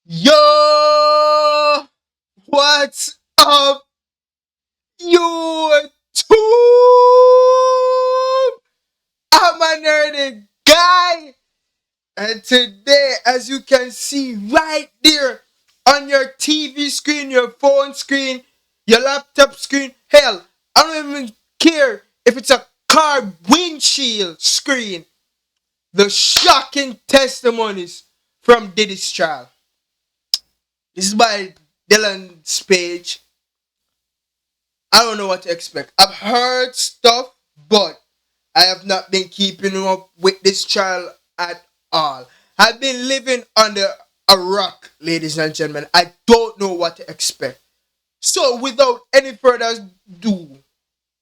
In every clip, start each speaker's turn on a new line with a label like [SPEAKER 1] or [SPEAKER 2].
[SPEAKER 1] Yo, what's up, YouTube? I'm a nerdy guy, and today, as you can see right there on your TV screen, your phone screen, your laptop screen, hell, I don't even care if it's a car windshield screen. The shocking testimonies from Diddy's trial. This is by Dylan's page. I don't know what to expect. I've heard stuff, but I have not been keeping up with this trial at all. I've been living under a rock, ladies and gentlemen. I don't know what to expect. So, without any further ado,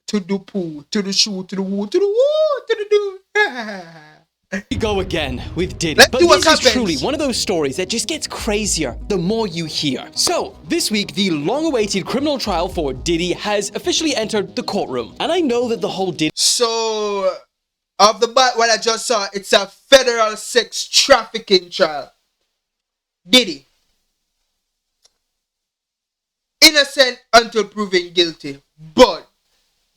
[SPEAKER 1] to the poo, to the shoe, to the woo, to the woo, to the do.
[SPEAKER 2] We go again with Diddy.
[SPEAKER 1] Let's
[SPEAKER 2] but
[SPEAKER 1] see what
[SPEAKER 2] this is
[SPEAKER 1] happens.
[SPEAKER 2] truly one of those stories that just gets crazier the more you hear. So, this week, the long-awaited criminal trial for Diddy has officially entered the courtroom. And I know that the whole Diddy...
[SPEAKER 1] So, of the bat, what I just saw, it's a federal sex trafficking trial. Diddy. Innocent until proven guilty. But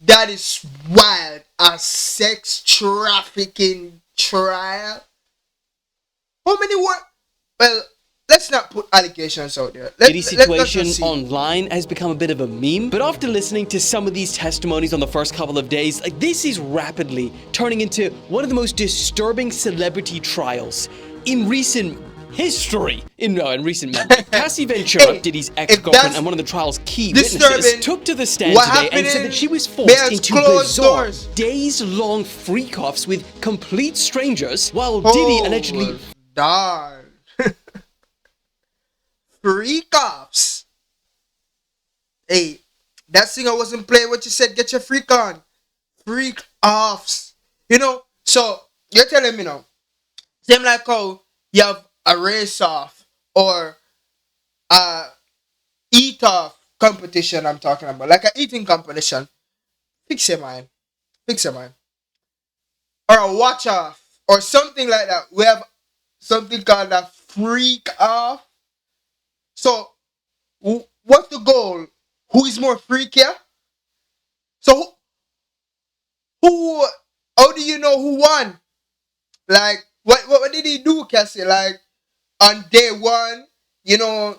[SPEAKER 1] that is wild. A sex trafficking trial? How many were... Well, let's not put allegations out there.
[SPEAKER 2] Diddy's situation
[SPEAKER 1] let's see.
[SPEAKER 2] online has become a bit of a meme, but after listening to some of these testimonies on the first couple of days, this is rapidly turning into one of the most disturbing celebrity trials in recent history. In recent memory. Cassie Ventura,
[SPEAKER 1] Hey,
[SPEAKER 2] Diddy's ex-girlfriend and one of the trial's key witnesses, took to the stand today and said that she was forced into bizarre, days-long freak-offs with complete strangers while Diddy allegedly...
[SPEAKER 1] Darn. Freak-offs. Hey, that singer wasn't playing what you said. Get your freak on. Freak-offs. You know, so you're telling me now, same like how you have a race-off or a eat-off competition I'm talking about. Like an eating competition. Fix your mind. Fix your mind. Or a watch-off. Or something like that. We have something called a freak-off. So, what's the goal? Who is more freakier? So, how do you know who won? Like, what did he do, Cassie? Like, on day one, you know,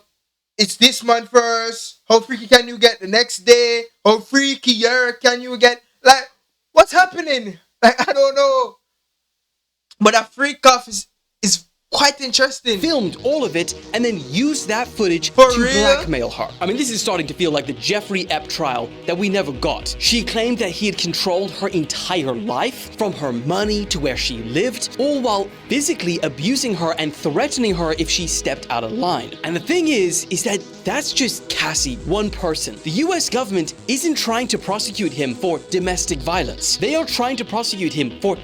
[SPEAKER 1] it's this month first. How freaky can you get the next day? How freakier can you get? Like, what's happening? Like, I don't know. But a freak off is quite interesting.
[SPEAKER 2] Filmed all of it and then used that footage
[SPEAKER 1] For
[SPEAKER 2] to
[SPEAKER 1] real?
[SPEAKER 2] blackmail her. I mean, this is starting to feel like the Jeffrey Epps trial that we never got. She claimed that he had controlled her entire life, from her money to where she lived, all while physically abusing her and threatening her if she stepped out of line. And the thing is that that's just Cassie, one person. The US government isn't trying to prosecute him for domestic violence. They are trying to prosecute him for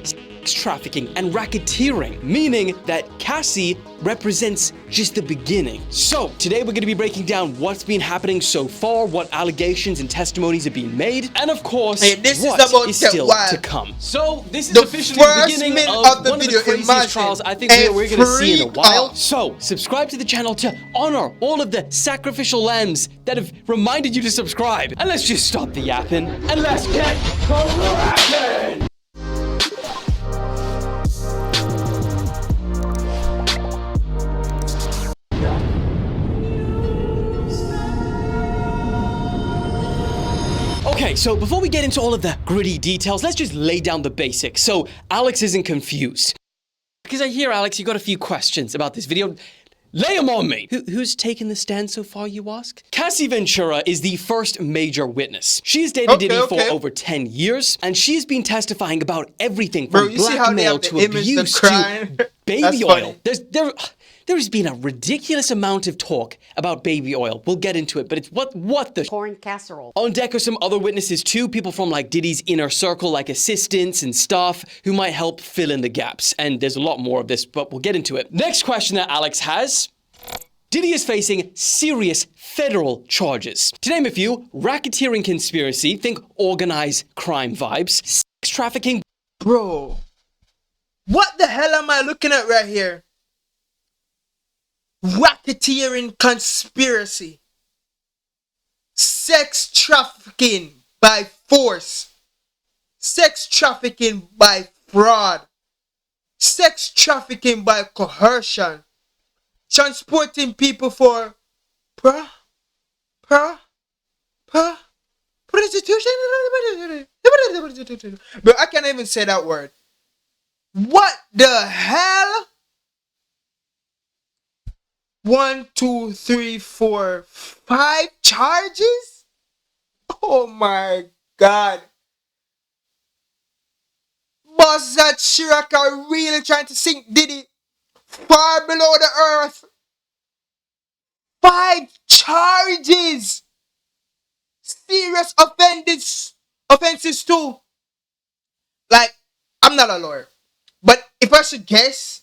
[SPEAKER 2] trafficking and racketeering, meaning that Cassie represents just the beginning. So today we're going to be breaking down what's been happening so far, what allegations and testimonies have been made, and of course,
[SPEAKER 1] this
[SPEAKER 2] what
[SPEAKER 1] is about
[SPEAKER 2] is
[SPEAKER 1] to
[SPEAKER 2] still
[SPEAKER 1] wild.
[SPEAKER 2] to come. So this is
[SPEAKER 1] The
[SPEAKER 2] officially the
[SPEAKER 1] first
[SPEAKER 2] beginning
[SPEAKER 1] minute
[SPEAKER 2] of
[SPEAKER 1] the
[SPEAKER 2] one
[SPEAKER 1] video,
[SPEAKER 2] of the craziest
[SPEAKER 1] imagine
[SPEAKER 2] trials I think
[SPEAKER 1] a
[SPEAKER 2] we're going to see in a while.
[SPEAKER 1] freak-off.
[SPEAKER 2] So subscribe to the channel to honor all of the sacrificial lambs that have reminded you to subscribe. And let's just stop the yapping and let's get cracking! Okay, so before we get into all of the gritty details, let's just lay down the basics so Alex isn't confused. Because I hear, Alex, you got a few questions about this video. Lay them on me. Who's taken the stand so far, you ask? Cassie Ventura is the first major witness. She's dated Diddy for over 10 years, and she's been testifying about everything from blackmail to abuse to baby oil. There's been a ridiculous amount of talk about baby oil. We'll get into it, but it's what the...
[SPEAKER 3] Corn casserole.
[SPEAKER 2] On deck are some other witnesses too, people from like Diddy's inner circle, like assistants and staff, who might help fill in the gaps. And there's a lot more of this, but we'll get into it. Next question that Alex has. Diddy is facing serious federal charges. To name a few, racketeering conspiracy, think organized crime vibes, sex trafficking...
[SPEAKER 1] Bro, what the hell am I looking at right here? racketeering conspiracy, sex trafficking by force, sex trafficking by fraud, sex trafficking by coercion, transporting people for pra, pra, pra, prostitution. But I can't even say that word. What the hell? One, two, three, four, five charges? Oh my god. Boss that Chirac are really trying to sink Diddy far below the earth. Five charges! Serious offenses too. Like, I'm not a lawyer. But if I should guess,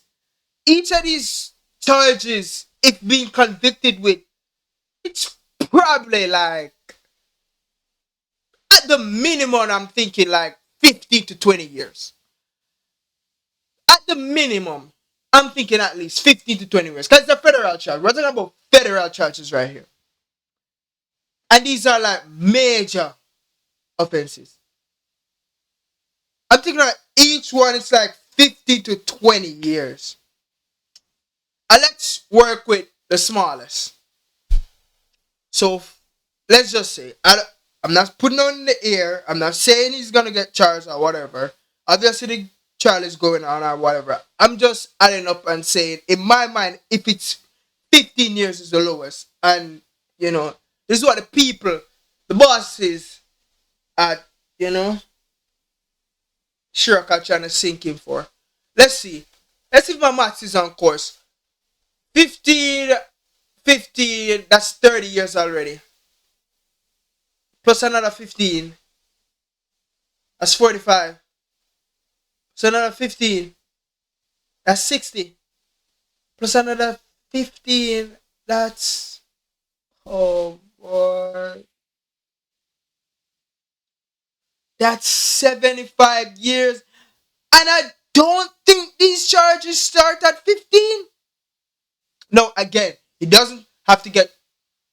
[SPEAKER 1] each of these charges, if being convicted with, it's probably like, at the minimum, I'm thinking like 15 to 20 years. At the minimum, I'm thinking at least 15 to 20 years. Because it's a federal charge. We're talking about federal charges right here. And these are like major offenses. I'm thinking like each one is like 50 to 20 years. And let's work with the smallest. So let's just say, I'm not putting on in the air. I'm not saying he's going to get charged or whatever. Obviously, the trial is going on or whatever. I'm just adding up and saying, in my mind, if it's 15 years is the lowest. And, this is what the people, the bosses at, Shrek are trying to sink in for. Let's see. Let's see if my maths is on course. 15, 15, that's 30 years already. Plus another 15, that's 45. So another 15, that's 60. Plus another 15, that's, oh boy, that's 75 years. And I don't think these charges start at 15. No, again, he doesn't have to get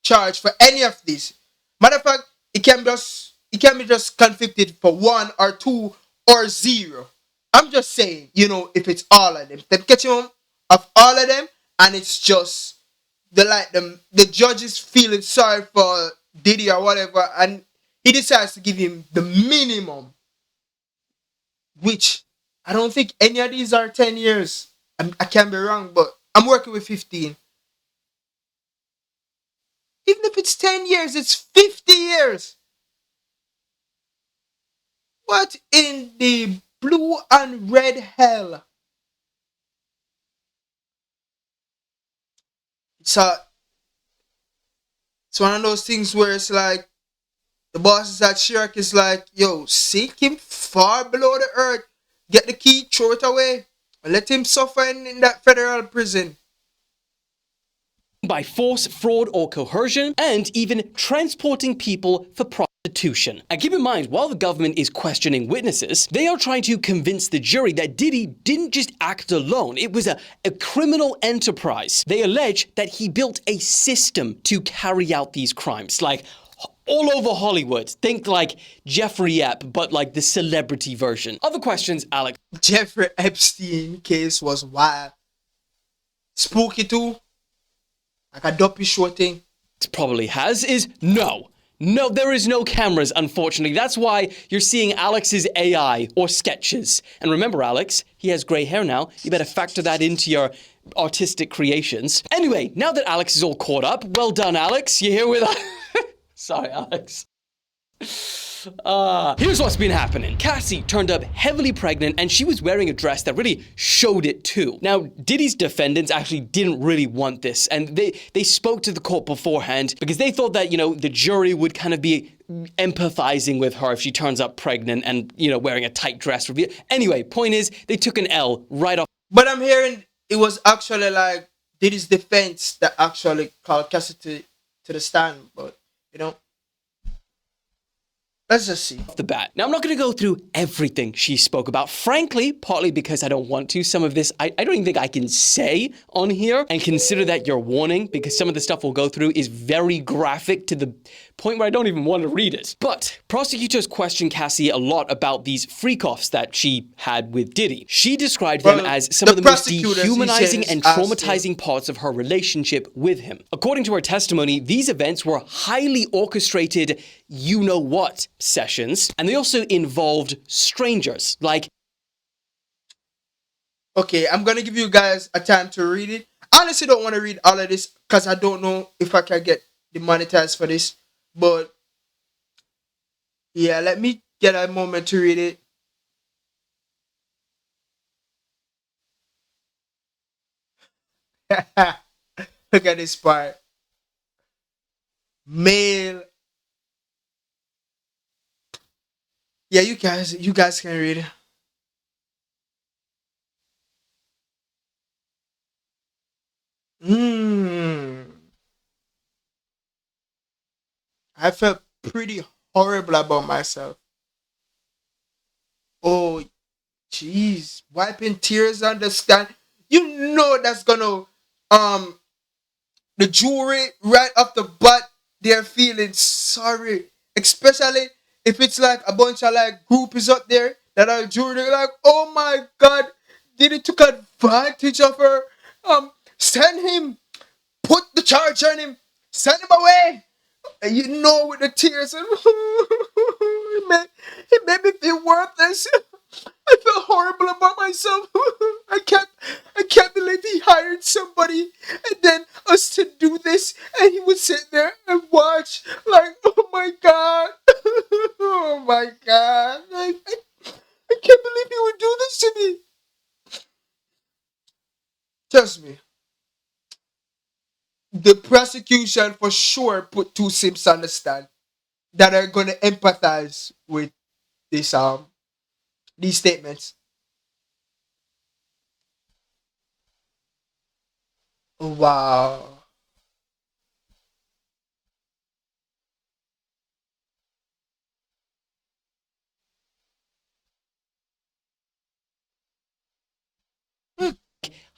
[SPEAKER 1] charged for any of these. Matter of fact, he can be just convicted for one or two or zero. I'm just saying, if it's all of them, they catch him of all of them, and it's just the judge is feeling sorry for Diddy or whatever, and he decides to give him the minimum, which I don't think any of these are 10 years. I can be wrong, but I'm working with 15. Even if it's 10 years, it's 50 years. What in the blue and red hell? So it's one of those things where it's like the bosses at Shrek is like, yo, sink him far below the earth, get the key, throw it away, and let him suffer in that federal prison.
[SPEAKER 2] By force, fraud, or coercion, and even transporting people for prostitution. And keep in mind, while the government is questioning witnesses, they are trying to convince the jury that Diddy didn't just act alone. It was a criminal enterprise. They allege that he built a system to carry out these crimes, like all over Hollywood. Think like Jeffrey Ep, but like the celebrity version. Other questions, Alex?
[SPEAKER 1] Jeffrey Epstein case was wild. Spooky too. Like a dopey show thing.
[SPEAKER 2] Probably has is no. No, there is no cameras, unfortunately. That's why you're seeing Alex's AI or sketches. And remember, Alex, he has grey hair now. You better factor that into your artistic creations. Anyway, now that Alex is all caught up, well done, Alex. You're here with us. Sorry, Alex. Here's what's been happening. Cassie turned up heavily pregnant and she was wearing a dress that really showed it too. Now, Diddy's defendants actually didn't really want this, and they spoke to the court beforehand because they thought that, the jury would kind of be empathizing with her if she turns up pregnant and, wearing a tight dress. Anyway, point is, they took an L right off.
[SPEAKER 1] But I'm hearing it was actually like Diddy's defense that actually called Cassie to the stand, but, Let's just see.
[SPEAKER 2] Off the bat. Now, I'm not going to go through everything she spoke about, frankly, partly because I don't want to. Some of this I don't even think I can say on here, and consider that your warning, because some of the stuff we'll go through is very graphic to the point where I don't even want to read it. But prosecutors questioned Cassie a lot about these freak-offs that she had with Diddy. She described them
[SPEAKER 1] Well,
[SPEAKER 2] as some
[SPEAKER 1] the
[SPEAKER 2] of the most
[SPEAKER 1] prosecutors, he
[SPEAKER 2] dehumanizing
[SPEAKER 1] says,
[SPEAKER 2] and
[SPEAKER 1] asked him.
[SPEAKER 2] traumatizing parts of her relationship with him. According to her testimony, these events were highly orchestrated you-know-what sessions, and they also involved strangers, like...
[SPEAKER 1] Okay, I'm gonna give you guys a time to read it. I honestly don't want to read all of this because I don't know if I can get demonetized for this. But yeah, let me get a moment to read it. Look at this part. Male. Yeah, you guys can read it. Hmm. I felt pretty horrible about myself. Oh, jeez, wiping tears on the stand. You know that's gonna um the jury right off the bat, they're feeling sorry, especially if it's like a bunch of like groupies up there that are jury. They're like, oh my god, did he took advantage of her? Send him, put the charge on him, send him away. And you know, with the tears, and it made me feel worthless. I felt horrible about myself. I can't believe he hired somebody and then us to do this, and he would sit there and watch like, oh my god, oh my god, I can't believe he would do this to me. Trust me, the prosecution for sure put two Sims on the stand that are gonna empathize with this these statements. Wow.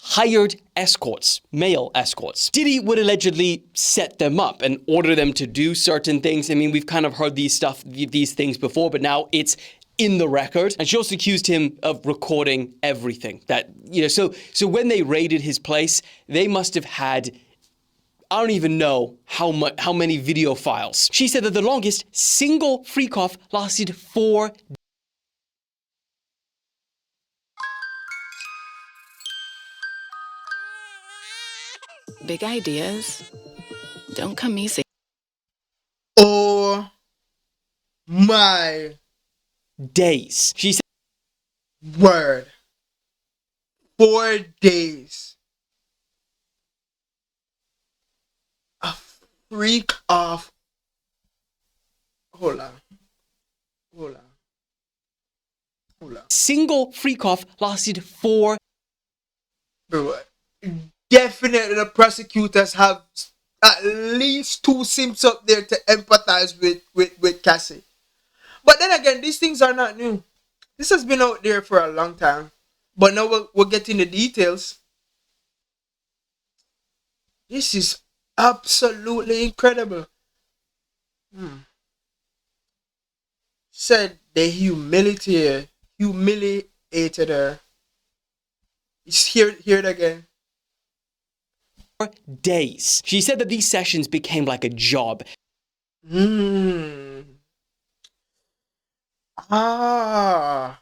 [SPEAKER 2] hired escorts, male escorts. Diddy would allegedly set them up and order them to do certain things. I mean, we've kind of heard these things before, but now it's in the record. And she also accused him of recording everything. That, you know, so when they raided his place, they must have had, I don't even know how many video files. She said that the longest single freak off lasted 4
[SPEAKER 3] Big ideas don't come easy.
[SPEAKER 1] Oh my
[SPEAKER 2] days. She said
[SPEAKER 1] word. 4 days. A freak off. Hold on. Hold on. Hold on.
[SPEAKER 2] single freak off lasted 4
[SPEAKER 1] Bro, definitely the prosecutors have at least two Sims up there to empathize with Cassie. But then again, these things are not new. This has been out there for a long time. But now we're getting the details. This is absolutely incredible. Hmm. Said they humiliated her. It's hear it again.
[SPEAKER 2] days. She said that these sessions became like a job.
[SPEAKER 1] Hmm. Ah.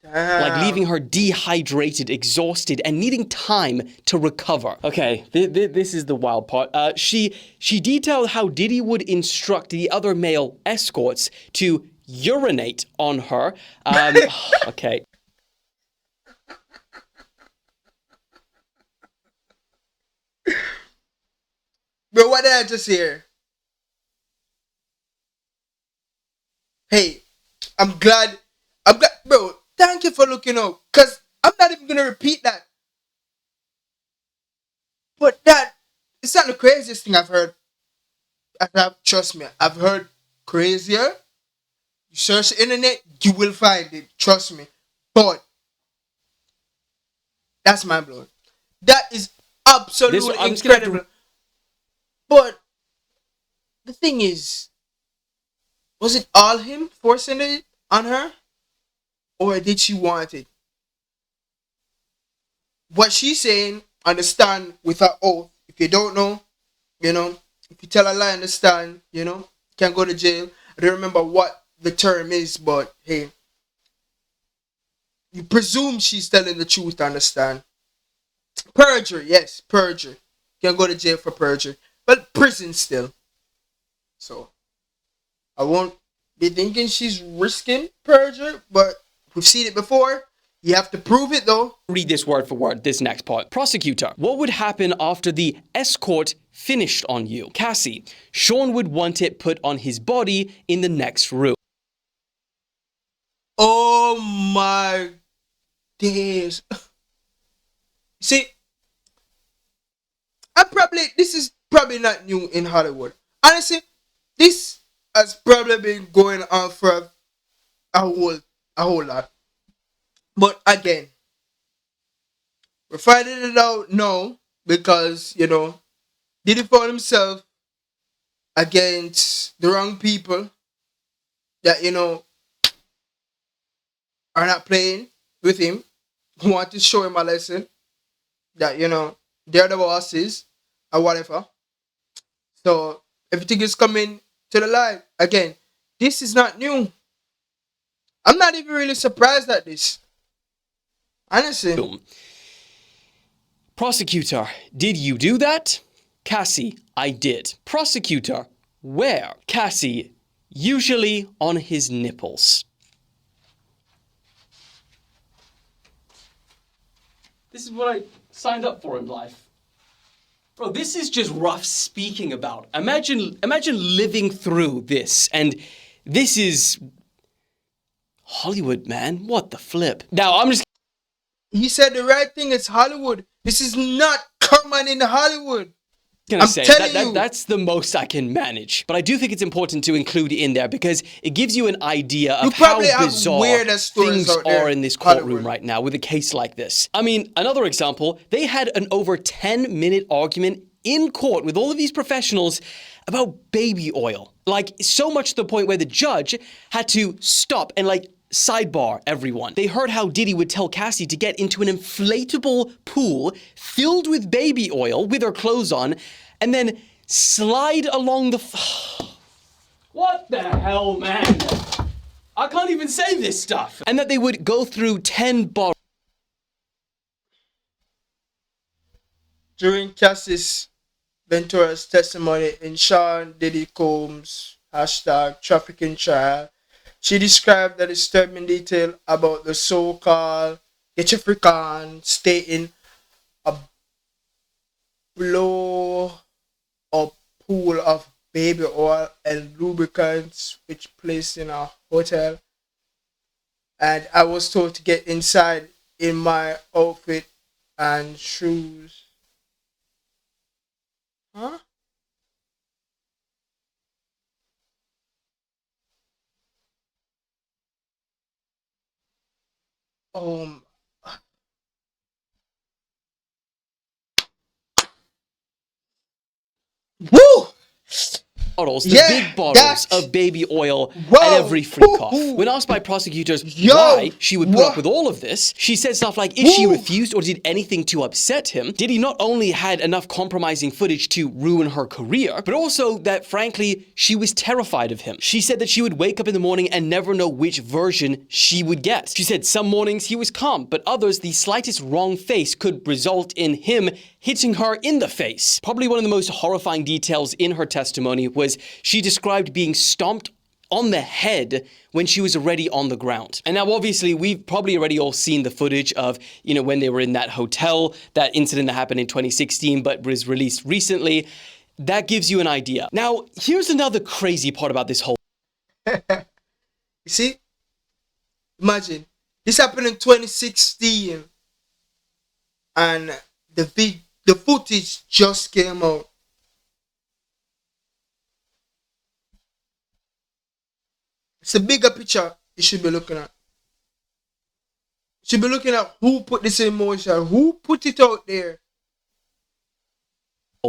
[SPEAKER 2] Like leaving
[SPEAKER 1] Damn.
[SPEAKER 2] her dehydrated, exhausted, and needing time to recover. Okay, this is the wild part. She detailed how Diddy would instruct the other male escorts to urinate on her. Okay.
[SPEAKER 1] Bro, what did I just hear? Hey, I'm glad. Bro, thank you for looking out. Because I'm not even going to repeat that. But it's not the craziest thing I've heard. Trust me, I've heard crazier. Search the internet, you will find it. Trust me. But that's mind blowing. That is
[SPEAKER 2] This
[SPEAKER 1] absolutely
[SPEAKER 2] I'm just gonna have to
[SPEAKER 1] incredible. But the thing is, was it all him forcing it on her? Or did she want it? What she's saying, understand with her oath. If you don't know, you know, if you tell a lie, understand, can go to jail. I don't remember what the term is, but hey, you presume she's telling the truth, understand? Perjury, yes, perjury. Can go to jail for perjury. But prison still. So I won't be thinking she's risking perjury, but we've seen it before. You have to prove it though.
[SPEAKER 2] read this word for word, this next part. Prosecutor, what would happen after the escort finished on you? Cassie, Sean would want it put on his body in the next room.
[SPEAKER 1] Oh my days. See, this is probably not new in Hollywood. Honestly, this has probably been going on for a whole lot. But again, we're finding it out now because, Diddy found himself against the wrong people that, are not playing with him, who want to show him a lesson that, they're the bosses or whatever. So everything is coming to the light. Again, this is not new. I'm not even really surprised at this. Honestly.
[SPEAKER 2] Prosecutor, did you do that? Cassie, I did. Prosecutor, where? Cassie, usually on his nipples. This is what I signed up for in life. Bro, this is just rough speaking about. Imagine living through this, and this is Hollywood, man. What the flip? Now, I'm just
[SPEAKER 1] He said the right thing. It's Hollywood. This is not common in Hollywood.
[SPEAKER 2] gonna
[SPEAKER 1] I'm
[SPEAKER 2] say
[SPEAKER 1] telling you.
[SPEAKER 2] that's the most I can manage. But I do think it's important to include in there because it gives you an idea of how bizarre things are in this courtroom
[SPEAKER 1] Hollywood.
[SPEAKER 2] right now with a case like this. I mean, another example, they had an over 10-minute argument in court with all of these professionals about baby oil. Like, so much to the point where the judge had to stop and sidebar everyone. They heard how Diddy would tell Cassie to get into an inflatable pool filled with baby oil with her clothes on and then slide along the What the hell, man? I can't even say this stuff. And that they would go through 10 bars.
[SPEAKER 1] During Cassie's Ventura's testimony in Sean Diddy Combs #trafficking trial, she described the disturbing detail about the so-called Get Your Freak On, stating a blow up pool of baby oil and lubricants which placed in a hotel. And I was told to get inside in my outfit and shoes. Huh? Um, Woo!
[SPEAKER 2] Bottles, the
[SPEAKER 1] Yeah,
[SPEAKER 2] big bottles
[SPEAKER 1] that-
[SPEAKER 2] of baby oil
[SPEAKER 1] Whoa.
[SPEAKER 2] at every freak off.
[SPEAKER 1] Woo-hoo.
[SPEAKER 2] When asked by prosecutors
[SPEAKER 1] Yo.
[SPEAKER 2] why she would put
[SPEAKER 1] Wha-
[SPEAKER 2] up with all of this, she said stuff like if she
[SPEAKER 1] Woo.
[SPEAKER 2] refused or did anything to upset him, Diddy not only had enough compromising footage to ruin her career, but also that frankly, she was terrified of him. She said that she would wake up in the morning and never know which version she would get. She said some mornings he was calm, but others, the slightest wrong face could result in him hitting her in the face. Probably one of the most horrifying details in her testimony was she described being stomped on the head when she was already on the ground. And now obviously we've probably already all seen the footage of, when they were in that hotel, that incident that happened in 2016 but was released recently. That gives you an idea. Now, here's another crazy part about this whole
[SPEAKER 1] You see? Imagine. This happened in 2016. And the footage just came out. It's a bigger picture you should be looking at. You should be looking at who put this in motion, who put it out there.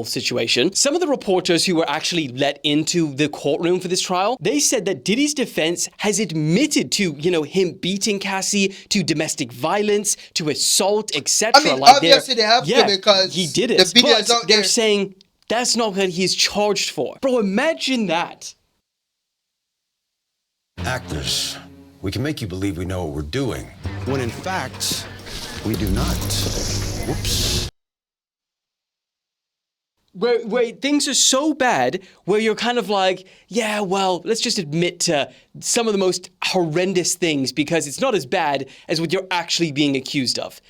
[SPEAKER 2] Situation. Some of the reporters who were actually let into the courtroom for this trial, they said that Diddy's defense has admitted to, him beating Cassie, to domestic violence, to assault, etc.
[SPEAKER 1] I mean, obviously they have to, because
[SPEAKER 2] he did it.
[SPEAKER 1] the video's
[SPEAKER 2] but
[SPEAKER 1] out there.
[SPEAKER 2] They're saying that's not what he's charged for. Bro, imagine that.
[SPEAKER 4] Actors, we can make you believe we know what we're doing, when in fact, we do not. Whoops.
[SPEAKER 2] Where things are so bad where you're kind of like, yeah, well, let's just admit to some of the most horrendous things because it's not as bad as what you're actually being accused of.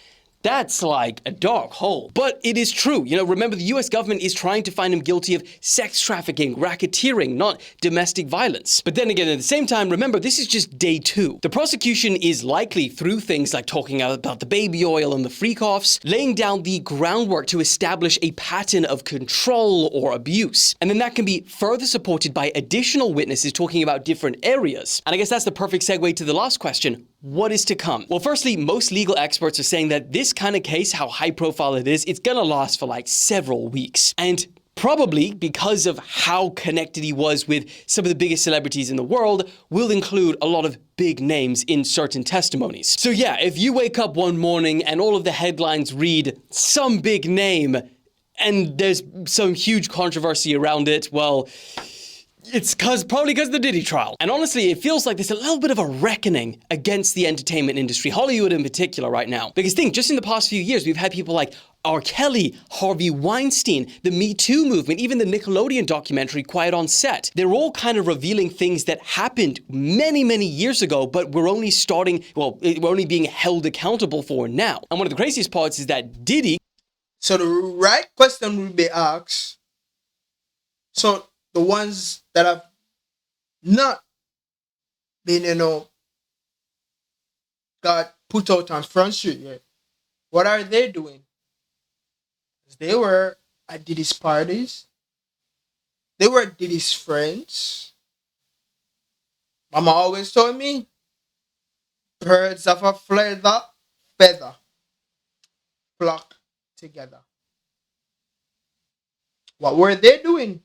[SPEAKER 2] That's like a dark hole. But it is true. Remember, the US government is trying to find him guilty of sex trafficking, racketeering, not domestic violence. But then again, at the same time, remember, this is just day 2. The prosecution is likely, through things like talking about the baby oil and the freak-offs, laying down the groundwork to establish a pattern of control or abuse. And then that can be further supported by additional witnesses talking about different areas. And I guess that's the perfect segue to the last question. What is to come? Well, firstly, most legal experts are saying that this kind of case, how high profile it is, it's gonna last for like several weeks. And probably because of how connected he was with some of the biggest celebrities in the world, will include a lot of big names in certain testimonies. So yeah, if you wake up one morning and all of the headlines read some big name and there's some huge controversy around it, well, it's probably because of the Diddy trial. And honestly, it feels like there's a little bit of a reckoning against the entertainment industry, Hollywood in particular right now. Because think, just in the past few years, we've had people like R. Kelly, Harvey Weinstein, the Me Too movement, even the Nickelodeon documentary Quiet on Set. They're all kind of revealing things that happened many, many years ago, but we're only we're only being held accountable for now. And one of the craziest parts is that Diddy...
[SPEAKER 1] So the right question will be asked. So the ones that have not been, got put out on Front Street yet, what are they doing? They were at Diddy's parties. They were Diddy's friends. Mama always told me, birds of a feather flock together. What were they doing?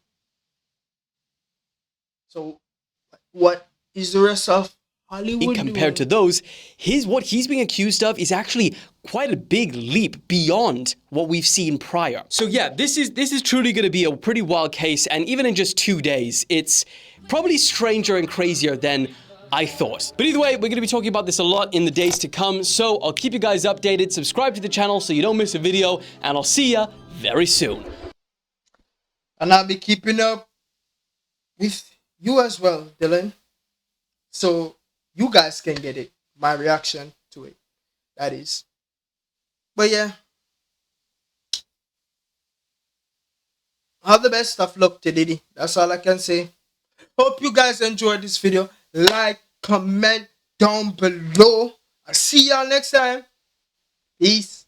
[SPEAKER 1] So, what is the rest of Hollywood
[SPEAKER 2] compared to those, what he's being accused of is actually quite a big leap beyond what we've seen prior. So yeah, this is truly going to be a pretty wild case, and even in just 2 days, it's probably stranger and crazier than I thought. But either way, we're going to be talking about this a lot in the days to come, so I'll keep you guys updated. Subscribe to the channel so you don't miss a video, and I'll see ya very soon.
[SPEAKER 1] And I'll be keeping up with you as well, Dylan. So you guys can get it. My reaction to it. That is. But yeah. All the best of luck to Diddy. That's all I can say. Hope you guys enjoyed this video. Like, comment down below. I'll see y'all next time. Peace.